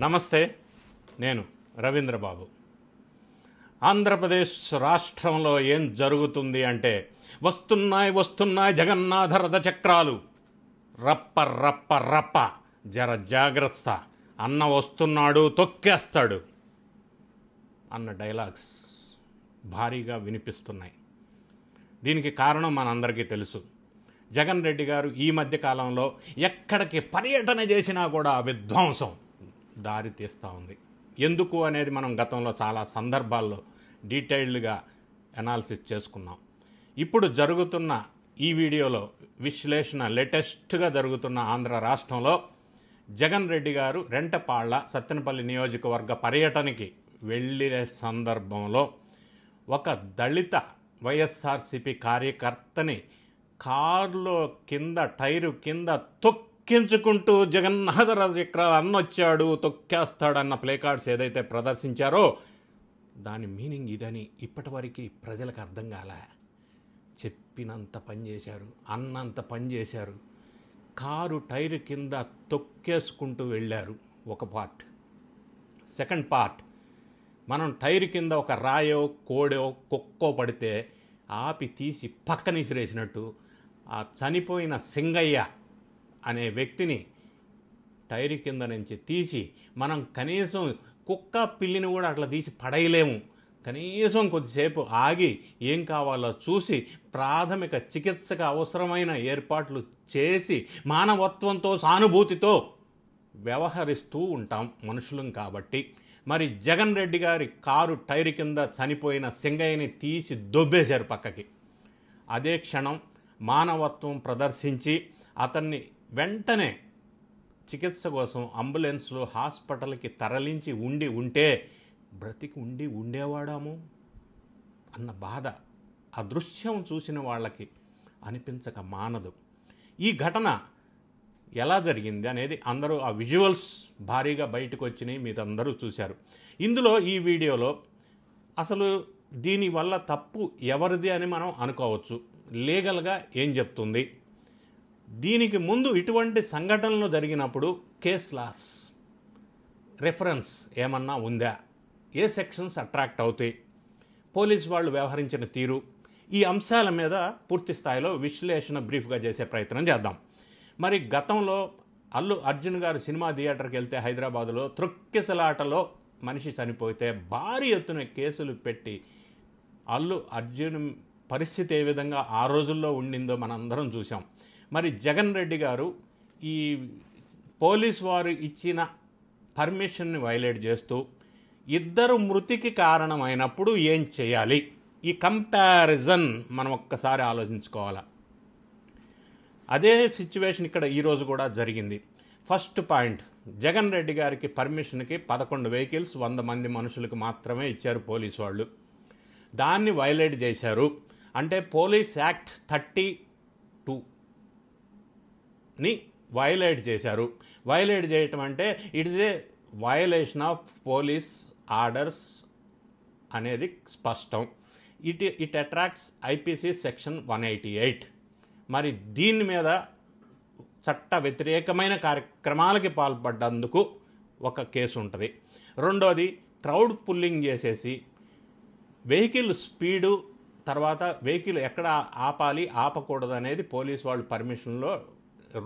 నమస్తే, నేను రవీంద్రబాబు. ఆంధ్రప్రదేశ్ రాష్ట్రంలో ఏం జరుగుతుంది అంటే వస్తున్నాయి జగన్నాథ రథ చక్రాలు, రప్ప రప్ప రప్ప, జర జాగ్రత్త, అన్న వస్తున్నాడు తొక్కేస్తాడు అన్న డైలాగ్స్ భారీగా వినిపిస్తున్నాయి. దీనికి కారణం మనందరికీ తెలుసు. జగన్ రెడ్డి గారు ఈ మధ్య కాలంలో ఎక్కడికి పర్యటన చేసినా కూడా విధ్వంసం దారి తీస్తూ ఉంది. ఎందుకు అనేది మనం గతంలో చాలా సందర్భాల్లో డీటెయిల్డ్గా అనాలిసిస్ చేసుకున్నాం. ఇప్పుడు జరుగుతున్న ఈ వీడియోలో విశ్లేషణ, లేటెస్ట్గా జరుగుతున్న ఆంధ్ర రాష్ట్రంలో జగన్ రెడ్డి గారు రెంటపాళ్ల సత్తెనపల్లి నియోజకవర్గ పర్యటనకి వెళ్ళే సందర్భంలో ఒక దళిత వైఎస్ఆర్సీపీ కార్యకర్తని కారులో టైరు కింద తొక్కించుకుంటూ జగన్నాథ రథ చక్రాలు అన్నొచ్చాడు తొక్కేస్తాడన్న ప్లేకార్డ్స్ ఏదైతే ప్రదర్శించారో దాని మీనింగ్ ఇదని ఇప్పటివరకు ప్రజలకు అర్థం కాలే. చెప్పినంత పని చేశారు, అన్నంత పని చేశారు. కారు టైరు కింద తొక్కేసుకుంటూ వెళ్ళారు. ఒక పార్ట్. సెకండ్ పార్ట్, మనం టైరు కింద ఒక రాయో కోడో కుక్కో పడితే ఆపి తీసి పక్కన విసిరేసినట్టు ఆ చనిపోయిన సింగయ్య అనే వ్యక్తిని టైరు కింద నుంచి తీసి, మనం కనీసం కుక్క పిల్లిని కూడా అట్లా తీసి పడేయలేము. కనీసం కొద్దిసేపు ఆగి ఏం కావాలో చూసి ప్రాథమిక చికిత్సకు అవసరమైన ఏర్పాట్లు చేసి మానవత్వంతో సానుభూతితో వ్యవహరిస్తూ ఉంటాం మనుషులం కాబట్టి. మరి జగన్ రెడ్డి గారి కారు టైరు కింద చనిపోయిన సింగయ్యని తీసి దొబ్బేశారు పక్కకి. అదే క్షణం మానవత్వం ప్రదర్శించి అతన్ని వెంటనే చికిత్స కోసం అంబులెన్స్లో హాస్పిటల్కి తరలించి ఉంటే బ్రతికి ఉండేవాడాము అన్న బాధ ఆ దృశ్యం చూసిన వాళ్ళకి అనిపించక మానదు. ఈ ఘటన ఎలా జరిగింది అనేది అందరూ ఆ విజువల్స్ భారీగా బయటకు వచ్చినాయి, మీరు అందరూ చూశారు. ఇందులో ఈ వీడియోలో అసలు దీనివల్ల తప్పు ఎవరిది అని మనం అనుకోవచ్చు. లీగల్గా ఏం చెప్తుంది, దీనికి ముందు ఇటువంటి సంఘటనలు జరిగినప్పుడు కేస్ లాస్ రెఫరెన్స్ ఏమన్నా ఉందా, ఏ సెక్షన్స్ అట్రాక్ట్ అవుతాయి, పోలీసు వాళ్ళు వ్యవహరించిన తీరు, ఈ అంశాల మీద పూర్తి స్థాయిలో విశ్లేషణ బ్రీఫ్గా చేసే ప్రయత్నం చేద్దాం. మరి గతంలో అల్లు అర్జున్ గారు సినిమా థియేటర్కి వెళ్తే హైదరాబాదులో త్రొక్కిసలాటలో మనిషి చనిపోతే భారీ ఎత్తున కేసులు పెట్టి అల్లు అర్జున్ పరిస్థితి ఏ విధంగా ఆ రోజుల్లో ఉండిందో మనందరం చూసాం. మరి జగన్ రెడ్డి గారు ఈ పోలీసు వారు ఇచ్చిన పర్మిషన్ని వైలేట్ చేస్తూ ఇద్దరు మృతికి కారణమైనప్పుడు ఏం చేయాలి, ఈ కంపారిజన్ మనం ఒక్కసారి ఆలోచించుకోవాలి. అదే సిచ్యువేషన్ ఇక్కడ ఈరోజు కూడా జరిగింది. ఫస్ట్ పాయింట్, జగన్ రెడ్డి గారికి పర్మిషన్కి 11 వెహికల్స్ 100 మంది మనుషులకు మాత్రమే ఇచ్చారు పోలీసు వాళ్ళు. దాన్ని వైలేట్ చేశారు. అంటే పోలీస్ యాక్ట్ 32ని వైలేట్ చేశారు. వైలేట్ చేయటం అంటే it is a violation of police orders అనేది స్పష్టం. It attracts IPC section 188. మరి దీని మీద చట్ట వ్యతిరేకమైన కార్యక్రమాలకి పాల్పడ్డందుకు ఒక కేసు ఉంటుంది. రెండోది, క్రౌడ్ పుల్లింగ్ చేసేసి వెహికల్ స్పీడు, తర్వాత వెహికల్ ఎక్కడ ఆపాలి ఆపకూడదు అనేది పోలీసు వాళ్ళు పర్మిషన్లో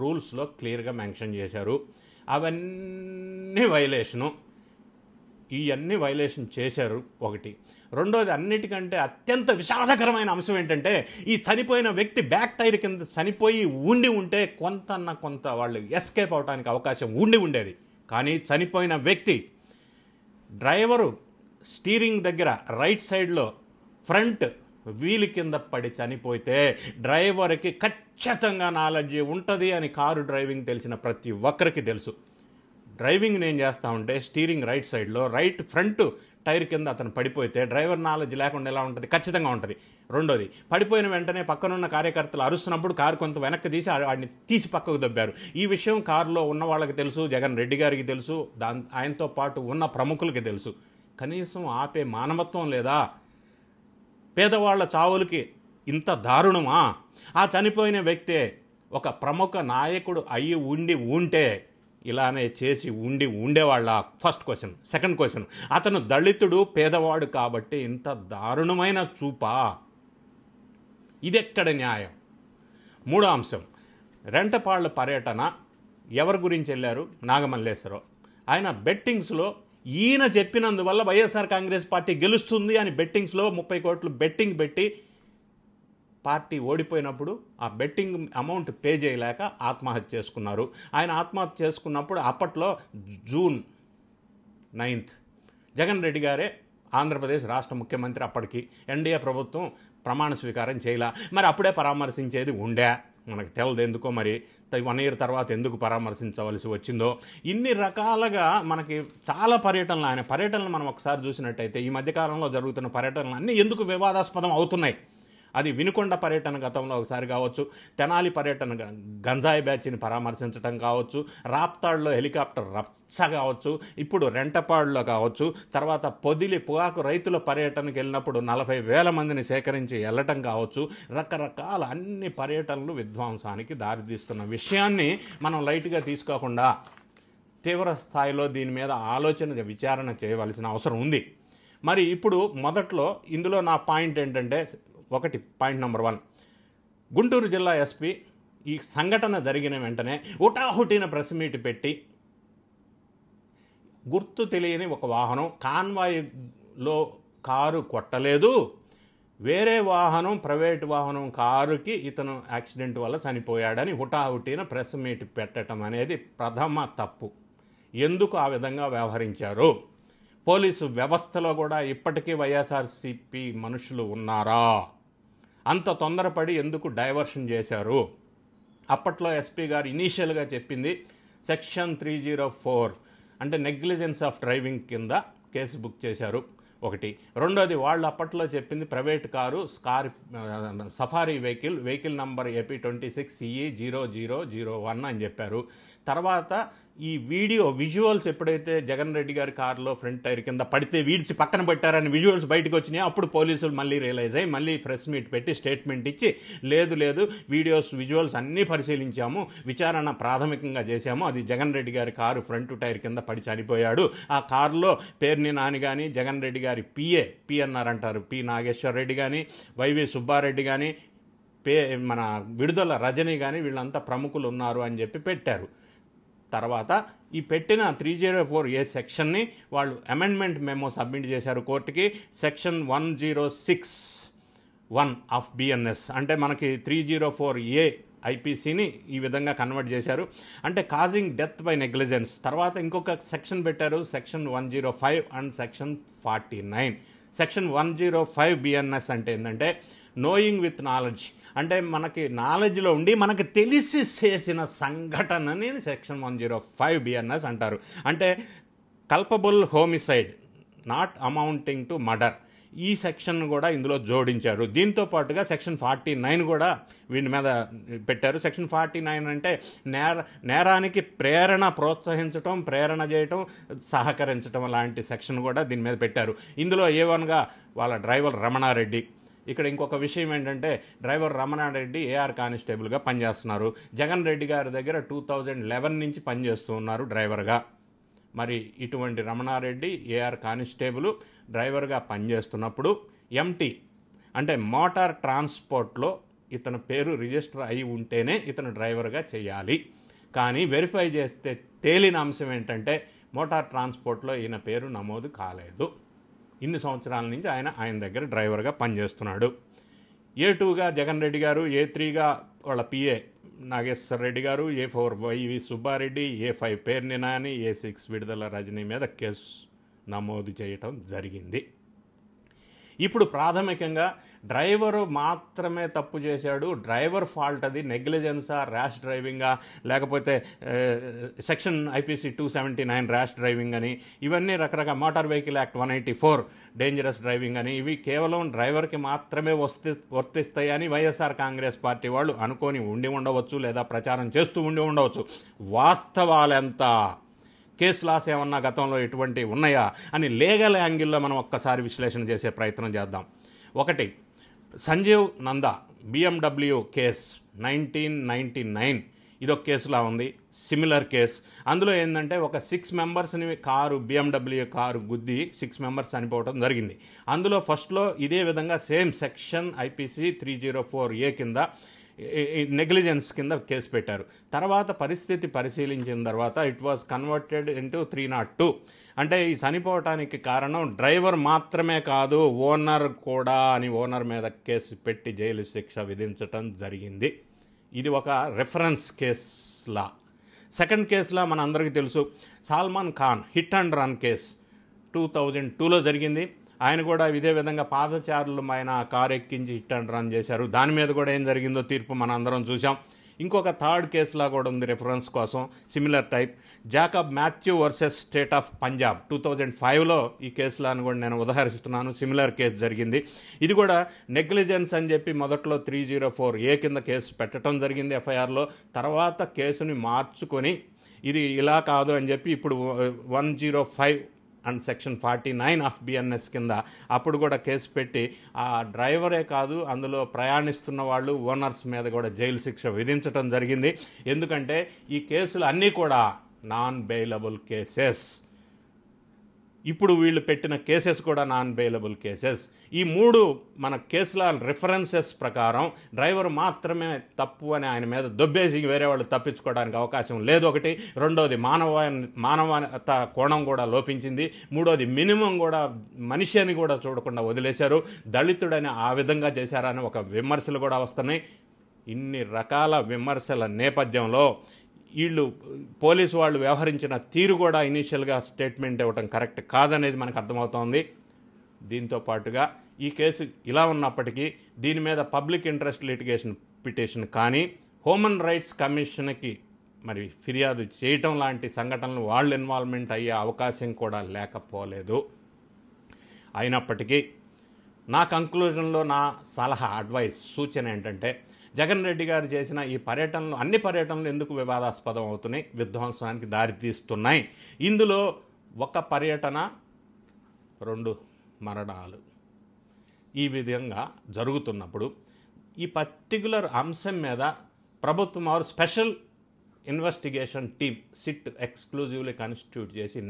రూల్స్లో క్లియర్గా మెన్షన్ చేశారు. అవన్నీ వైలేషను. ఇవన్నీ వైలేషన్ చేశారు ఒకటి. రెండోది, అన్నిటికంటే అత్యంత విషాదకరమైన అంశం ఏంటంటే ఈ చనిపోయిన వ్యక్తి బ్యాక్ టైర్ కింద చనిపోయి ఉంటే కొంత వాళ్ళు ఎస్కేప్ అవడానికి అవకాశం ఉండేది. కానీ చనిపోయిన వ్యక్తి డ్రైవరు స్టీరింగ్ దగ్గర రైట్ సైడ్లో ఫ్రంట్ వీల్ కింద పడి చనిపోతే డ్రైవర్కి ఖచ్చితంగా నాలెడ్జ్ ఉంటుంది అని కారు డ్రైవింగ్ తెలిసిన ప్రతి ఒక్కరికి తెలుసు. డ్రైవింగ్ నేను చేస్తూ ఉంటే స్టీరింగ్ రైట్ సైడ్లో రైట్ ఫ్రంట్ టైర్ కింద అతను పడిపోతే డ్రైవర్ నాలెడ్జ్ లేకుండా ఎలా ఉంటుంది? ఖచ్చితంగా ఉంటుంది. రెండోది, పడిపోయిన వెంటనే పక్కనున్న కార్యకర్తలు అరుస్తున్నప్పుడు కారు కొంత వెనక్కి తీసి వాడిని తీసి పక్కకు దొబ్బారు. ఈ విషయం కారులో ఉన్న వాళ్ళకి తెలుసు, జగన్ రెడ్డి గారికి తెలుసు, ఆయనతో పాటు ఉన్న ప్రముఖులకి తెలుసు. కనీసం ఆపే మానవత్వం లేదా? పేదవాళ్ల చావులకి ఇంత దారుణమా? ఆ చనిపోయిన వ్యక్తే ఒక ప్రముఖ నాయకుడు అయ్యి ఉంటే ఇలానే చేసి ఉండేవాళ్ళ? First question. సెకండ్ క్వశ్చన్, అతను దళితుడు పేదవాడు కాబట్టి ఇంత దారుణమైన చూపా? ఇదెక్కడ న్యాయం? మూడో అంశం, రెంటపాళ్ళ పర్యటన ఎవరి గురించి వెళ్ళారు? నాగమల్లేశ్వరరావు. ఆయన బెట్టింగ్స్లో ఈయన చెప్పినందువల్ల వైఎస్ఆర్ కాంగ్రెస్ పార్టీ గెలుస్తుంది అని బెట్టింగ్స్లో 30 కోట్లు బెట్టింగ్ పెట్టి పార్టీ ఓడిపోయినప్పుడు ఆ బెట్టింగ్ అమౌంట్ పే చేయలేక ఆత్మహత్య చేసుకున్నారు. ఆయన ఆత్మహత్య చేసుకున్నప్పుడు అప్పట్లో జూన్ 9 జగన్ రెడ్డి గారే ఆంధ్రప్రదేశ్ రాష్ట్ర ముఖ్యమంత్రి. అప్పటికి ఎన్డీఏ ప్రభుత్వం ప్రమాణ స్వీకారం చేయలే. మరి అప్పుడే పరామర్శించేది ఉండే, మనకు తెలియదు ఎందుకో. మరి 1 ఇయర్ తర్వాత ఎందుకు పరామర్శించవలసి వచ్చిందో. ఇన్ని రకాలుగా మనకి చాలా పర్యటనలు, ఆయన పర్యటనలు మనం ఒకసారి చూసినట్టయితే ఈ మధ్యకాలంలో జరుగుతున్న పర్యటనలు అన్నీ ఎందుకు వివాదాస్పదం అవుతున్నాయి? అది వినుకొండ పర్యటన గతంలో ఒకసారి కావచ్చు, తెనాలి పర్యటన గంజాయి బ్యాచ్ని పరామర్శించడం కావచ్చు, రాప్తాడులో హెలికాప్టర్ రచ్చ కావచ్చు, ఇప్పుడు రెంటపాడులో కావచ్చు, తర్వాత పొదిలి పొగాకు రైతుల పర్యటనకు వెళ్ళినప్పుడు 40,000 మందిని సేకరించి వెళ్ళటం కావచ్చు. రకరకాల అన్ని పర్యటనలు విధ్వంసానికి దారితీస్తున్న విషయాన్ని మనం లైట్గా తీసుకోకుండా తీవ్ర స్థాయిలో దీని మీద విచారణ చేయవలసిన అవసరం ఉంది. మరి ఇప్పుడు మొదట్లో ఇందులో నా పాయింట్ ఏంటంటే, పాయింట్ నెంబర్ 1, గుంటూరు జిల్లా ఎస్పీ ఈ సంఘటన జరిగిన వెంటనే హుటాహుటిన ప్రెస్ మీట్ పెట్టి గుర్తు తెలియని ఒక వాహనం కాన్వాయ్లో కారు కొట్టలేదు, వేరే వాహనం ప్రైవేట్ వాహనం కారుకి ఇతను యాక్సిడెంట్ వల్ల చనిపోయాడని హుటాహుటిన ప్రెస్ మీట్ పెట్టడం అనేది ప్రథమ తప్పు. ఎందుకు ఆ విధంగా వ్యవహరించారు? పోలీసు వ్యవస్థలో కూడా ఇప్పటికీ వైఎస్ఆర్సీపీ మనుషులు ఉన్నారా? అంత తొందరపడి ఎందుకు డైవర్షన్ చేశారు? అప్పట్లో ఎస్పీ గారు ఇనీషియల్గా చెప్పింది సెక్షన్ 304 అంటే నెగ్లిజెన్స్ ఆఫ్ డ్రైవింగ్ కింద కేసు బుక్ చేశారు. ఒకటి. రెండోది, వాళ్ళు అప్పట్లో చెప్పింది private car safari vehicle number AP 26CE0001 అని చెప్పారు. తర్వాత ఈ విజువల్స్ ఎప్పుడైతే జగన్ రెడ్డి గారి కారులో ఫ్రంట్ టైర్ కింద పడితే వీడ్చి పక్కన పెట్టారని విజువల్స్ బయటకు వచ్చినాయి. అప్పుడు పోలీసులు మళ్ళీ రియలైజ్ అయ్యి మళ్ళీ ప్రెస్ మీట్ పెట్టి స్టేట్మెంట్ ఇచ్చి లేదు విజువల్స్ అన్నీ పరిశీలించాము, విచారణ ప్రాథమికంగా చేశాము, అది జగన్ రెడ్డి గారి కారు ఫ్రంట్ టైర్ కింద పడి చనిపోయాడు. ఆ కారులో పేర్ని నాని కానీ, జగన్ రెడ్డి గారి పిఎన్ఆర్ అంటారు, పి నాగేశ్వర రెడ్డి కానీ, వైవి సుబ్బారెడ్డి కానీ, మన విడుదల రజనీ కానీ వీళ్ళంతా ప్రముఖులు ఉన్నారు అని చెప్పి పెట్టారు. తర్వాత ఈ పెట్టిన 304A సెక్షన్ని వాళ్ళు అమెండ్మెంట్ మెమో సబ్మిట్ చేశారు కోర్టుకి. సెక్షన్ 106(1) ఆఫ్ BNS అంటే మనకి 304A IPCని ఈ విధంగా కన్వర్ట్ చేశారు. అంటే కాజింగ్ డెత్ బై నెగ్లిజెన్స్. తర్వాత ఇంకొక సెక్షన్ పెట్టారు, section 105 and section 49. Section 105 BNS అంటే ఏంటంటే నోయింగ్ విత్ నాలెడ్జ్, అంటే మనకి నాలెడ్జ్లో ఉండి మనకు తెలిసి చేసిన సంఘటనని సెక్షన్ 105 BNS అంటారు. అంటే culpable homicide not amounting to murder, ఈ సెక్షన్ కూడా ఇందులో జోడించారు. దీంతో పాటుగా సెక్షన్ 49 కూడా వీటి మీద పెట్టారు. సెక్షన్ 49 అంటే నేరానికి ప్రోత్సహించటం, ప్రేరణ చేయటం, సహకరించటం లాంటి సెక్షన్ కూడా దీని మీద పెట్టారు. ఇందులో A1గా వాళ్ళ డ్రైవర్ రమణారెడ్డి. ఇక్కడ ఇంకొక విషయం ఏంటంటే డ్రైవర్ రమణారెడ్డి AR కానిస్టేబుల్గా పనిచేస్తున్నారు. జగన్ రెడ్డి గారి దగ్గర 2011 నుంచి పనిచేస్తూ ఉన్నారు డ్రైవర్గా. మరి ఇటువంటి రమణారెడ్డి AR కానిస్టేబుల్ డ్రైవర్గా పనిచేస్తున్నప్పుడు MT అంటే మోటార్ ట్రాన్స్పోర్ట్లో ఇతని పేరు రిజిస్టర్ అయి ఉంటేనే ఇతను డ్రైవర్గా చేయాలి. కానీ వెరిఫై చేస్తే తేలిన అంశం ఏంటంటే మోటార్ ట్రాన్స్పోర్ట్లో ఈయన పేరు నమోదు కాలేదు. ఇన్ని సంవత్సరాల నుంచి ఆయన దగ్గర డ్రైవర్గా పనిచేస్తున్నాడు. A2గా జగన్ రెడ్డి గారు, A3గా వాళ్ళ PA నాగేశ్వర రెడ్డి గారు, A4 YV Subbareddy, A5 Perni Nani, A6 విడుదల రజనీ మీద కేసు నమోదు చేయటం జరిగింది. ఇప్పుడు ప్రాథమికంగా డ్రైవరు మాత్రమే తప్పు చేశాడు, డ్రైవర్ ఫాల్ట్, అది నెగ్లిజెన్సా, ర్యాష్ డ్రైవింగా, లేకపోతే సెక్షన్ IPC 279 ర్యాష్ డ్రైవింగ్ అని, ఇవన్నీ రకరకాల motor vehicle act 184 dangerous driving అని, ఇవి కేవలం డ్రైవర్కి మాత్రమే వర్తిస్తాయని వైఎస్ఆర్ కాంగ్రెస్ పార్టీ వాళ్ళు అనుకొని ఉండవచ్చు, లేదా ప్రచారం చేస్తూ ఉండవచ్చు. వాస్తవాలెంత, కేసు లాస్ ఏమన్నా గతంలో ఎటువంటివి ఉన్నాయా అని లీగల్ యాంగిల్లో మనం ఒక్కసారి విశ్లేషణ చేసే ప్రయత్నం చేద్దాం. ఒకటి, సంజీవ్ నందా BMW కేస్ 1999. ఇదొక కేసులా ఉంది. Similar case. అందులో ఏంటంటే ఒక 6 మెంబర్స్ని BMW కారు గుద్ది 6 మెంబర్స్ చనిపోవడం జరిగింది. అందులో ఫస్ట్లో ఇదే విధంగా సేమ్ సెక్షన్ IPC 304A కింద నెగ్లిజెన్స్ కింద కేసు పెట్టారు. తర్వాత పరిస్థితి పరిశీలించిన తర్వాత ఇట్ వాజ్ కన్వర్టెడ్ ఇంటూ 302. అంటే ఈ చనిపోవటానికి కారణం డ్రైవర్ మాత్రమే కాదు, ఓనర్ కూడా అని ఓనర్ మీద కేసు పెట్టి జైలు శిక్ష విధించటం జరిగింది. ఇది ఒక రెఫరెన్స్ కేసులా. సెకండ్ కేసులా మన అందరికీ తెలుసు, Salman Khan hit and run case 2002లో జరిగింది. ఆయన కూడా ఇదే విధంగా పాదచారులు ఆయన కారు ఎక్కించి హిట్ అండ్ రన్ చేశారు. దాని మీద కూడా ఏం జరిగిందో తీర్పు మనం అందరం చూసాం. ఇంకొక థర్డ్ కేసులా కూడా ఉంది రెఫరెన్స్ కోసం, similar type, Jacob Matthew versus state of Punjab 2005లో ఈ కేసులను కూడా నేను ఉదహరిస్తున్నాను. సిమిలర్ కేసు జరిగింది. ఇది కూడా నెగ్లిజెన్స్ అని చెప్పి మొదట్లో 304A కింద కేసు పెట్టడం జరిగింది FIRలో. తర్వాత కేసుని మార్చుకొని ఇది ఇలా కాదు అని చెప్పి ఇప్పుడు 105 అండ్ సెక్షన్ 49 ఆఫ్ BNS కింద అప్పుడు కూడా కేసు పెట్టి ఆ డ్రైవరే కాదు అందులో ప్రయాణిస్తున్న వాళ్ళు ఓనర్స్ మీద కూడా జైలు శిక్ష విధించడం జరిగింది. ఎందుకంటే ఈ కేసులు అన్నీ కూడా నాన్ బెయిలబుల్ కేసెస్. ఇప్పుడు వీళ్ళు పెట్టిన కేసెస్ కూడా నాన్ బెయిలబుల్ కేసెస్. ఈ 3 మన కేసుల రిఫరెన్సెస్ ప్రకారం డ్రైవర్ మాత్రమే తప్పు అని ఆయన మీద దొబ్బేసి వేరే వాళ్ళు తప్పించుకోవడానికి అవకాశం లేదు. ఒకటి. రెండోది మానవత కోణం కూడా లోపించింది. మూడోది మినిమం కూడా మనిషి అని కూడా చూడకుండా వదిలేశారు. దళితుడని ఆ విధంగా చేశారని ఒక విమర్శలు కూడా వస్తున్నాయి. ఇన్ని రకాల విమర్శల నేపథ్యంలో వీళ్ళు పోలీసు వాళ్ళు వ్యవహరించిన తీరు కూడా ఇనీషియల్గా స్టేట్మెంట్ ఇవ్వటం కరెక్ట్ కాదనేది మనకు అర్థమవుతోంది. దీంతో పాటుగా ఈ కేసు ఇలా ఉన్నప్పటికీ దీని మీద పబ్లిక్ ఇంట్రెస్ట్ లిటిగేషన్ పిటిషన్ కానీ హ్యూమన్ రైట్స్ కమిషన్కి మరి ఫిర్యాదు చేయటం లాంటి సంఘటనలు వాళ్ళు ఇన్వాల్వ్మెంట్ అయ్యే అవకాశం కూడా లేకపోలేదు. అయినప్పటికీ నా కంక్లూజన్లో నా సలహా, అడ్వైస్, సూచన ఏంటంటే జగన్ రెడ్డి గారు చేసిన ఈ పర్యటనలు, అన్ని పర్యటనలు ఎందుకు వివాదాస్పదం అవుతున్నాయి, విధ్వంసానికి దారితీస్తున్నాయి. ఇందులో ఒక పర్యటన 2 మరణాలు ఈ విధంగా జరుగుతున్నప్పుడు ఈ పర్టికులర్ అంశం మీద ప్రభుత్వం వారు special investigation team SIT exclusively constitute చేసి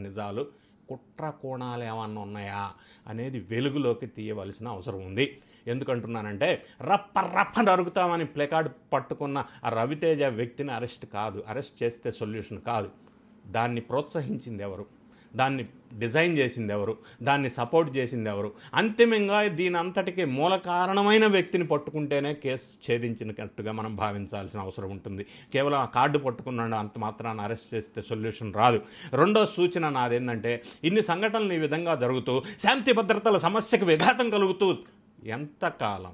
నిజాలు కుట్ర కోణాలు ఏమన్నా ఉన్నాయా అనేది వెలుగులోకి తీయవలసిన అవసరం ఉంది. ఎందుకంటున్నానంటే రప్ప నరుగుతామని ప్లేకార్డ్ పట్టుకున్న ఆ రవితేజ వ్యక్తిని అరెస్ట్ చేస్తే సొల్యూషన్ కాదు. దాన్ని ప్రోత్సహించింది ఎవరు, దాన్ని డిజైన్ చేసింది ఎవరు, దాన్ని సపోర్ట్ చేసింది ఎవరు, అంతిమంగా దీని అంతటికీ మూల కారణమైన వ్యక్తిని పట్టుకుంటేనే కేసు ఛేదించినట్టుగా మనం భావించాల్సిన అవసరం ఉంటుంది. కేవలం ఆ కార్డు పట్టుకున్నాడు అంత మాత్రాన్ని అరెస్ట్ చేస్తే సొల్యూషన్ రాదు. రెండో సూచన నాదేంటంటే ఇన్ని సంఘటనలు ఈ విధంగా జరుగుతూ శాంతి భద్రతల సమస్యకు విఘాతం కలుగుతూ ఎంతకాలం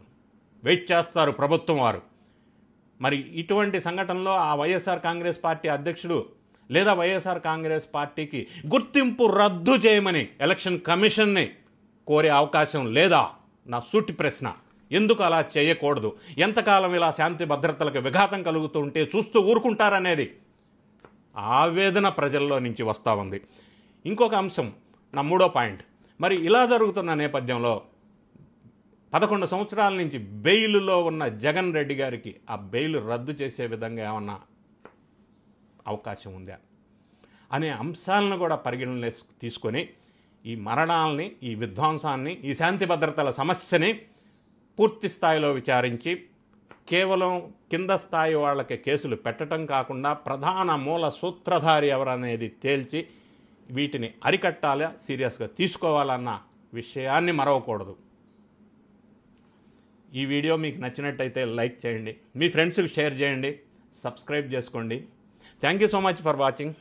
వెయిట్ చేస్తారు ప్రభుత్వం వారు? మరి ఇటువంటి సంఘటనలో ఆ వైఎస్ఆర్ కాంగ్రెస్ పార్టీ అధ్యక్షుడు లేదా వైఎస్ఆర్ కాంగ్రెస్ పార్టీకి గుర్తింపు రద్దు చేయమని ఎలక్షన్ కమిషన్ని కోరే అవకాశం లేదా? నా సూటి ప్రశ్న. ఎందుకు అలా చేయకూడదు? ఎంతకాలం ఇలా శాంతి భద్రతలకు విఘాతం కలుగుతుంటే చూస్తూ ఊరుకుంటారనేది ఆవేదన ప్రజల్లో నుంచి వస్తూ ఉంది. ఇంకొక అంశం, నా 3వ పాయింట్. మరి ఇలా జరుగుతున్న నేపథ్యంలో 11 సంవత్సరాల నుంచి బెయిలులో ఉన్న జగన్ రెడ్డి గారికి ఆ బెయిల్ రద్దు చేసే విధంగా ఏమన్నా అవకాశం ఉందా అనే అంశాలను కూడా పరిగణనలోకి తీసుకొని ఈ మరణాలని, ఈ విధ్వంసాన్ని, ఈ శాంతి భద్రతల సమస్యని పూర్తి స్థాయిలో విచారించి కేవలం కింద స్థాయి వాళ్ళకి కేసులు పెట్టడం కాకుండా ప్రధాన మూల సూత్రధారి ఎవరనేది తేల్చి వీటిని అరికట్టాలా, సీరియస్గా తీసుకోవాలన్న విషయాన్ని మరవకూడదు. ఈ వీడియో మీకు నచ్చినట్టయితే లైక్ చేయండి, మీ ఫ్రెండ్స్కి షేర్ చేయండి, సబ్స్క్రైబ్ చేసుకోండి. Thank you so much for watching.